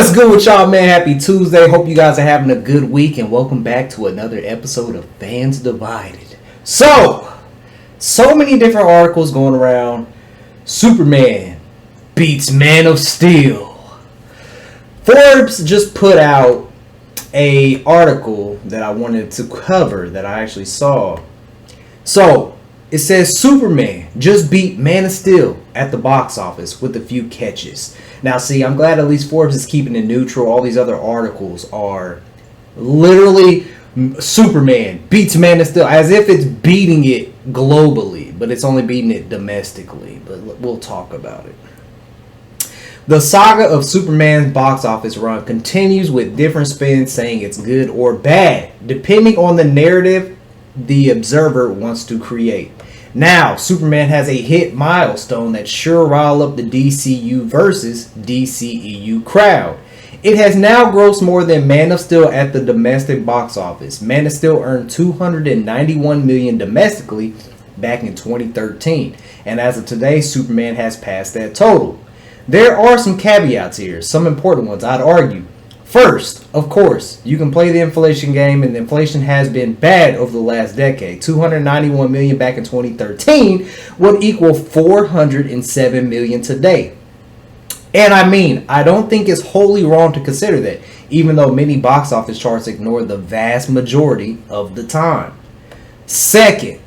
What's good with y'all, man? Happy Tuesday. Hope you guys are having a good week, and welcome back to another episode of Fans Divided. So many different articles going around. Superman beats Man of Steel. Forbes just put out a article that I wanted to cover that I actually saw. So it says Superman just beat Man of Steel at the box office with a few catches. Now, see, I'm glad at least Forbes is keeping it neutral. All these other articles are literally Superman beats Man of Steel as if it's beating it globally, but it's only beating it domestically. But we'll talk about it. The saga of Superman's box office run continues with different spins saying it's good or bad, depending on the narrative the observer wants to create. Now, Superman has a hit milestone that sure rile up the DCU versus DCEU crowd. It has now grossed more than Man of Steel at the domestic box office. Man of Steel earned $291 million domestically back in 2013, and as of today, Superman has passed that total. There are some caveats here, some important ones I'd argue. First, of course, you can play the inflation game, and inflation has been bad over the last decade. $291 million back in 2013 would equal $407 million today. And I don't think it's wholly wrong to consider that, even though many box office charts ignore the vast majority of the time. Second,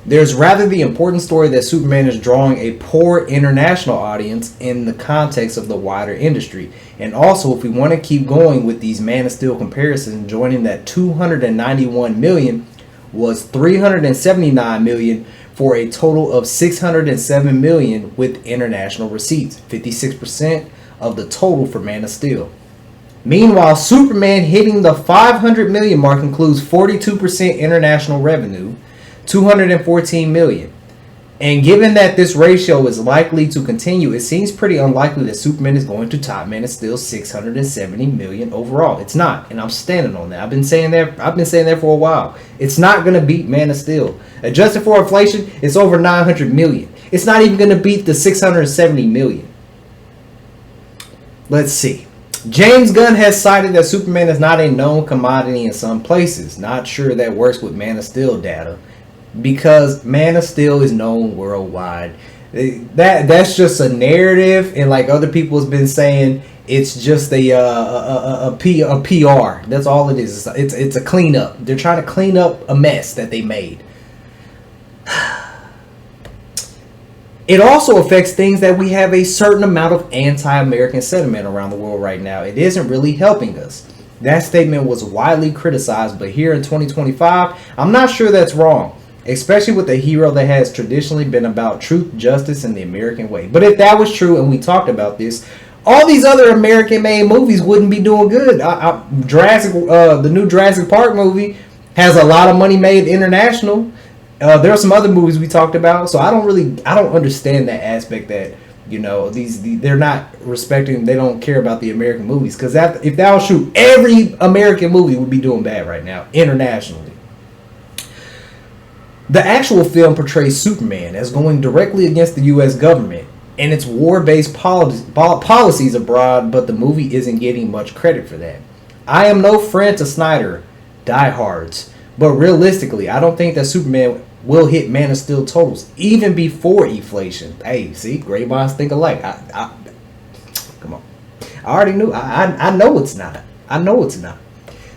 there's rather the important story that Superman is drawing a poor international audience in the context of the wider industry. And also, if we want to keep going with these Man of Steel comparisons, joining that $291 million was $379 million for a total of $607 million with international receipts, 56% of the total for Man of Steel. Meanwhile, Superman hitting the $500 million mark includes 42% international revenue, $214 million. And given that this ratio is likely to continue, it seems pretty unlikely that Superman is going to top Man of Steel $670 million overall. It's not, and I'm standing on that. I've been saying that for a while. It's not going to beat Man of Steel. Adjusted for inflation, it's over $900 million. It's not even going to beat the $670 million. Let's see. James Gunn has cited that Superman is not a known commodity in some places. Not sure that works with Man of Steel data, because Man of Steel is known worldwide. That's just a narrative, and like other people has been saying, it's just a PR. That's all it is. It's a cleanup. They're trying to clean up a mess that they made. It also affects things that we have a certain amount of anti-American sentiment around the world right now. It isn't really helping us. That statement was widely criticized, but here in 2025, I'm not sure that's wrong. Especially with a hero that has traditionally been about truth, justice, and the American way. But if that was true, and we talked about this, all these other American-made movies wouldn't be doing good. The new Jurassic Park movie has a lot of money made international. There are some other movies we talked about, so I don't understand that aspect that, you know, they're not respecting, they don't care about the American movies. Because if that was true, every American movie would be doing bad right now internationally. The actual film portrays Superman as going directly against the U.S. government and its war-based policies abroad, but the movie isn't getting much credit for that. I am no friend to Snyder diehards, but realistically, I don't think that Superman will hit Man of Steel totals even before inflation. Hey, see, great minds think alike. Come on, I already knew. I know it's not. I know it's not.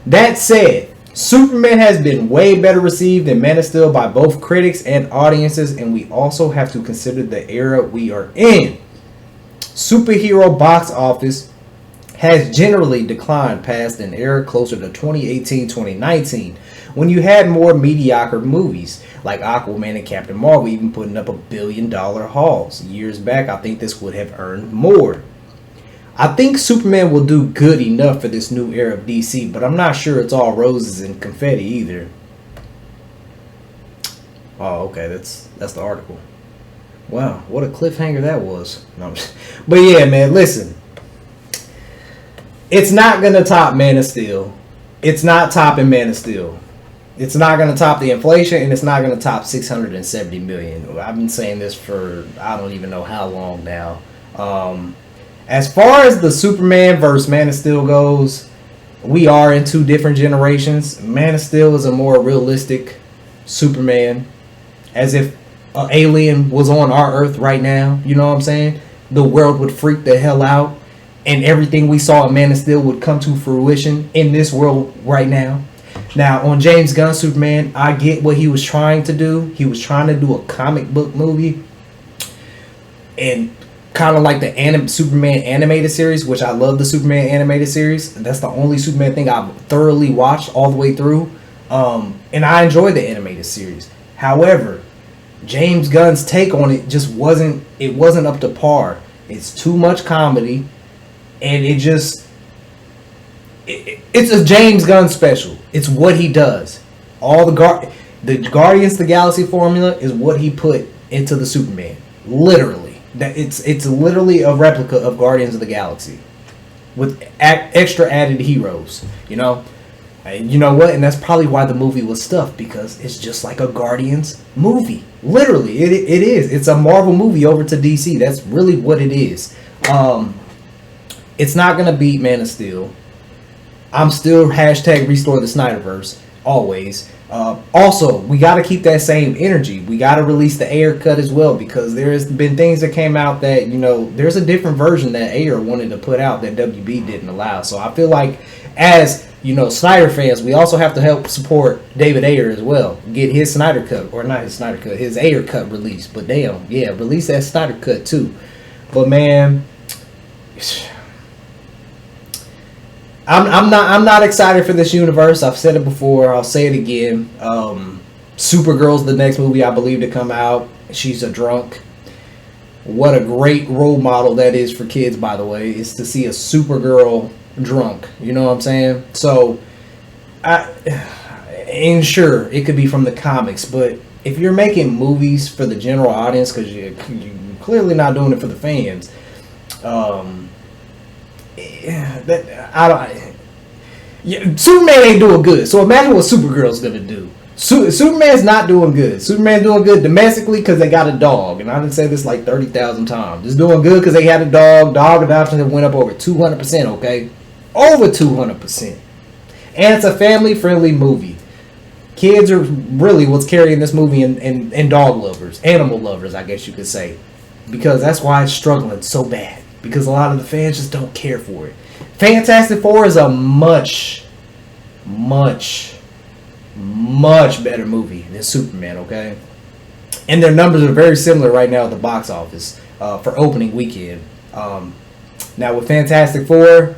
That said, Superman has been way better received than Man of Steel by both critics and audiences, and we also have to consider the era we are in. Superhero box office has generally declined past an era closer to 2018-2019, when you had more mediocre movies like Aquaman and Captain Marvel even putting up $1 billion hauls. Years back, I think this would have earned more. I think Superman will do good enough for this new era of DC, but I'm not sure it's all roses and confetti either. Oh, okay, that's the article. Wow, what a cliffhanger that was. No, but yeah, man, listen. It's not going to top Man of Steel. It's not topping Man of Steel. It's not going to top the inflation, and it's not going to top $670 million. I've been saying this for I don't even know how long now. As far as the Superman versus Man of Steel goes, we are in two different generations. Man of Steel is a more realistic Superman, as if an alien was on our Earth right now. You know what I'm saying? The world would freak the hell out, and everything we saw in Man of Steel would come to fruition in this world right now. Now, on James Gunn Superman, I get what he was trying to do. He was trying to do a comic book movie, and kind of like the Superman animated series, which I love the Superman animated series. That's the only Superman thing I've thoroughly watched all the way through. And I enjoy the animated series. However, James Gunn's take on it just wasn't up to par. It's too much comedy, and it's a James Gunn special. It's what he does. All the Guardians of the Galaxy formula is what he put into the Superman. Literally. That it's literally a replica of Guardians of the Galaxy with extra added heroes, you know. And you know what? And that's probably why the movie was stuffed, because it's just like a Guardians movie. Literally, it is. It's a Marvel movie over to DC. That's really what it is. It's not gonna beat Man of Steel. I'm still #restore the Snyderverse always. Also, we got to keep that same energy. We got to release the Ayer cut as well, because there's been things that came out that, you know, there's a different version that Ayer wanted to put out that WB didn't allow. So I feel like, as you know, Snyder fans, we also have to help support David Ayer as well. Get his Snyder cut, or not his Snyder cut, his Ayer cut released. But damn, yeah, release that Snyder cut too. But man, I'm not excited for this universe. I've said it before. I'll say it again. Supergirl's the next movie I believe to come out. She's a drunk. What a great role model that is for kids, by the way, is to see a Supergirl drunk. You know what I'm saying? So, and sure, it could be from the comics, but if you're making movies for the general audience, because you're clearly not doing it for the fans, Superman ain't doing good. So imagine what Supergirl's gonna do. Superman's not doing good. Superman's doing good domestically because they got a dog, and I done said this like 30,000 times. It's doing good because they had a dog. Dog adoption have went up over 200%. Okay, over 200%, and it's a family-friendly movie. Kids are really what's carrying this movie, and dog lovers, animal lovers, I guess you could say, because that's why it's struggling so bad. Because a lot of the fans just don't care for it. Fantastic Four is a much better movie than Superman, okay? And their numbers are very similar right now at the box office for opening weekend. Now with Fantastic Four,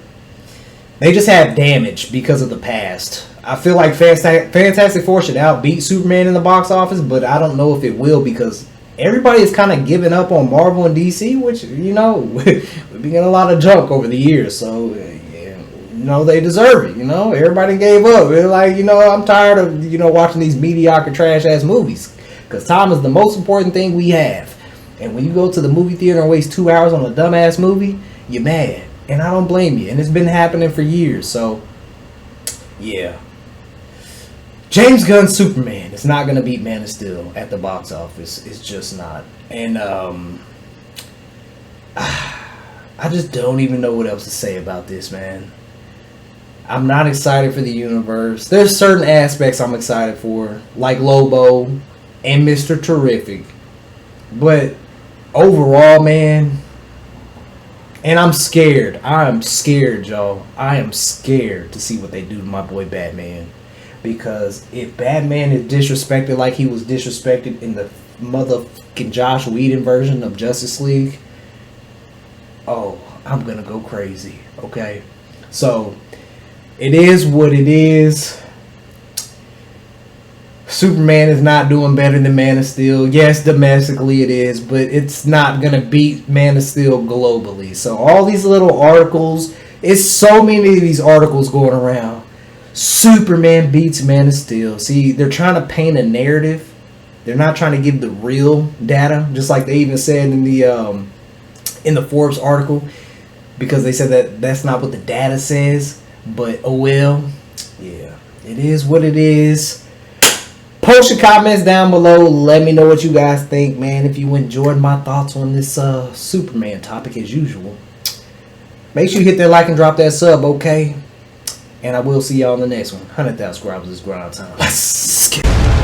they just have damage because of the past. I feel like Fantastic Four should outbeat Superman in the box office, but I don't know if it will, because everybody is kind of giving up on Marvel and DC, which, you know, we've been getting a lot of junk over the years, so, yeah, you know, they deserve it, you know? Everybody gave up. They're like, you know, I'm tired of, you know, watching these mediocre, trash-ass movies, because time is the most important thing we have. And when you go to the movie theater and waste 2 hours on a dumbass movie, you're mad. And I don't blame you. And it's been happening for years, so, yeah. James Gunn's Superman is not going to beat Man of Steel at the box office. It's just not. And I just don't even know what else to say about this, man. I'm not excited for the universe. There's certain aspects I'm excited for, like Lobo and Mr. Terrific. But overall, man, and I'm scared. I am scared, y'all. I am scared to see what they do to my boy Batman. Because if Batman is disrespected like he was disrespected in the motherfucking Joss Whedon version of Justice League, oh, I'm gonna go crazy. Okay? So, it is what it is. Superman is not doing better than Man of Steel. Yes, domestically it is, but it's not gonna beat Man of Steel globally. So all these little articles, it's so many of these articles going around. Superman beats Man of Steel. See, they're trying to paint a narrative. They're not trying to give the real data, just like they even said in the Forbes article, because they said that that's not what the data says. But oh well, yeah, it is what it is. Post your comments down below. Let me know what you guys think, man. If you enjoyed my thoughts on this Superman topic as usual. Make sure you hit that like and drop that sub, okay? And I will see y'all on the next one. 100,000 subscribers is grind time. Let's get it.